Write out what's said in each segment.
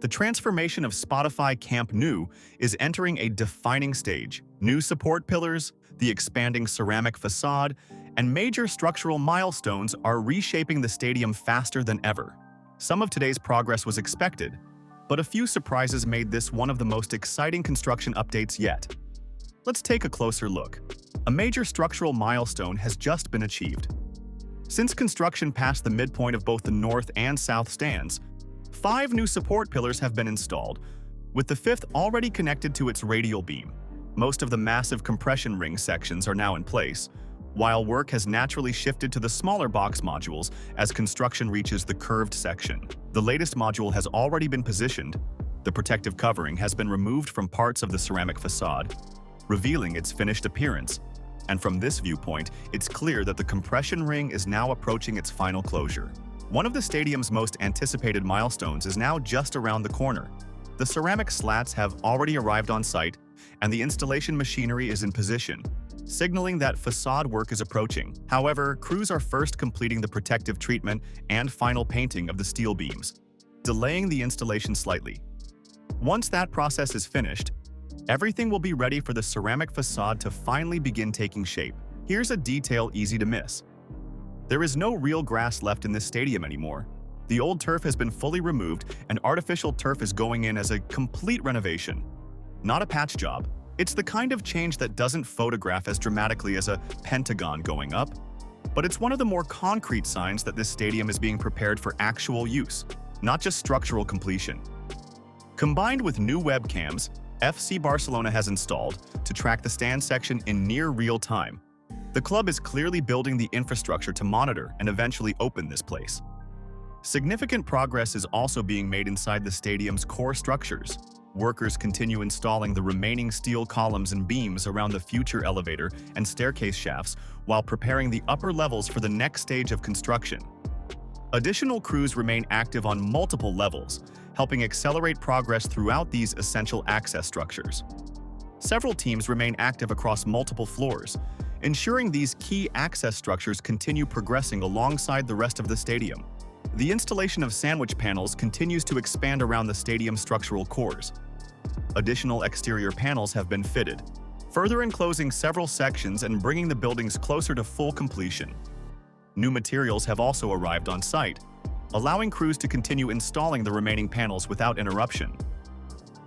The transformation of Spotify Camp Nou is entering a defining stage. New support pillars, the expanding ceramic facade, and major structural milestones are reshaping the stadium faster than ever. Some of today's progress was expected, but a few surprises made this one of the most exciting construction updates yet. Let's take a closer look. A major structural milestone has just been achieved. Since construction passed the midpoint of both the north and south stands, 5 new support pillars have been installed, with the 5th already connected to its radial beam. Most of the massive compression ring sections are now in place, while work has naturally shifted to the smaller box modules as construction reaches the curved section. The latest module has already been positioned. The protective covering has been removed from parts of the ceramic facade, revealing its finished appearance. And from this viewpoint, it's clear that the compression ring is now approaching its final closure. One of the stadium's most anticipated milestones is now just around the corner. The ceramic slats have already arrived on site, and the installation machinery is in position, signaling that facade work is approaching. However, crews are first completing the protective treatment and final painting of the steel beams, delaying the installation slightly. Once that process is finished, everything will be ready for the ceramic facade to finally begin taking shape. Here's a detail easy to miss. There is no real grass left in this stadium anymore. The old turf has been fully removed, and artificial turf is going in as a complete renovation. Not a patch job. It's the kind of change that doesn't photograph as dramatically as a pentagon going up, but it's one of the more concrete signs that this stadium is being prepared for actual use, not just structural completion. Combined with new webcams, FC Barcelona has installed to track the stand section in near real time. The club is clearly building the infrastructure to monitor and eventually open this place. Significant progress is also being made inside the stadium's core structures. Workers continue installing the remaining steel columns and beams around the future elevator and staircase shafts while preparing the upper levels for the next stage of construction. Additional crews remain active on multiple levels, helping accelerate progress throughout these essential access structures. Several teams remain active across multiple floors, ensuring these key access structures continue progressing alongside the rest of the stadium. The installation of sandwich panels continues to expand around the stadium's structural cores. Additional exterior panels have been fitted, further enclosing several sections and bringing the buildings closer to full completion. New materials have also arrived on site, allowing crews to continue installing the remaining panels without interruption.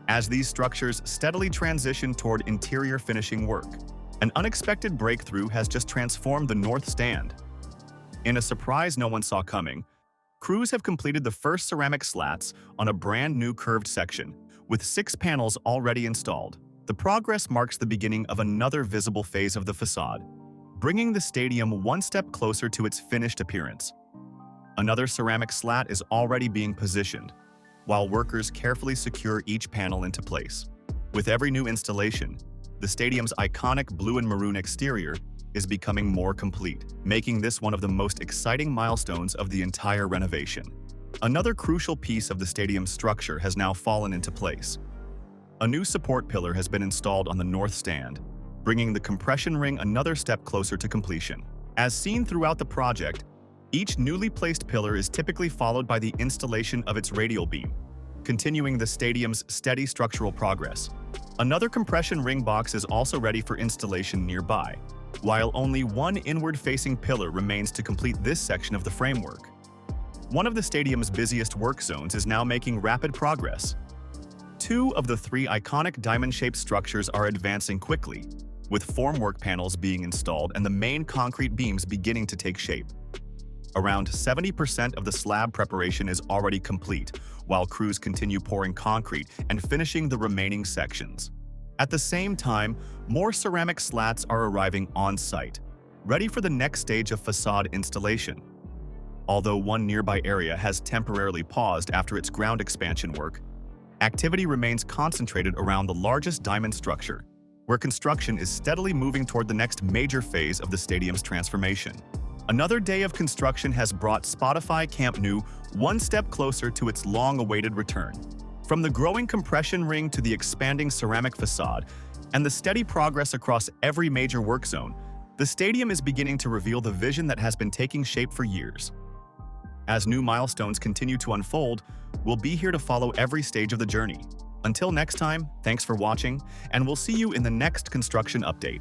As these structures steadily transition toward interior finishing work, an unexpected breakthrough has just transformed the north stand. In a surprise no one saw coming, crews have completed the first ceramic slats on a brand new curved section, with 6 panels already installed. The progress marks the beginning of another visible phase of the facade, bringing the stadium one step closer to its finished appearance. Another ceramic slat is already being positioned, while workers carefully secure each panel into place. With every new installation, the stadium's iconic blue and maroon exterior is becoming more complete, making this one of the most exciting milestones of the entire renovation. Another crucial piece of the stadium's structure has now fallen into place. A new support pillar has been installed on the north stand, bringing the compression ring another step closer to completion. As seen throughout the project, each newly placed pillar is typically followed by the installation of its radial beam, continuing the stadium's steady structural progress. Another compression ring box is also ready for installation nearby, while only one inward-facing pillar remains to complete this section of the framework. One of the stadium's busiest work zones is now making rapid progress. 2 of the 3 iconic diamond-shaped structures are advancing quickly, with formwork panels being installed and the main concrete beams beginning to take shape. Around 70% of the slab preparation is already complete, while crews continue pouring concrete and finishing the remaining sections. At the same time, more ceramic slats are arriving on site, ready for the next stage of facade installation. Although one nearby area has temporarily paused after its ground expansion work, activity remains concentrated around the largest diamond structure, where construction is steadily moving toward the next major phase of the stadium's transformation. Another day of construction has brought Spotify Camp Nou one step closer to its long-awaited return. From the growing compression ring to the expanding ceramic facade and the steady progress across every major work zone, the stadium is beginning to reveal the vision that has been taking shape for years. As new milestones continue to unfold, we'll be here to follow every stage of the journey. Until next time, thanks for watching, and we'll see you in the next construction update.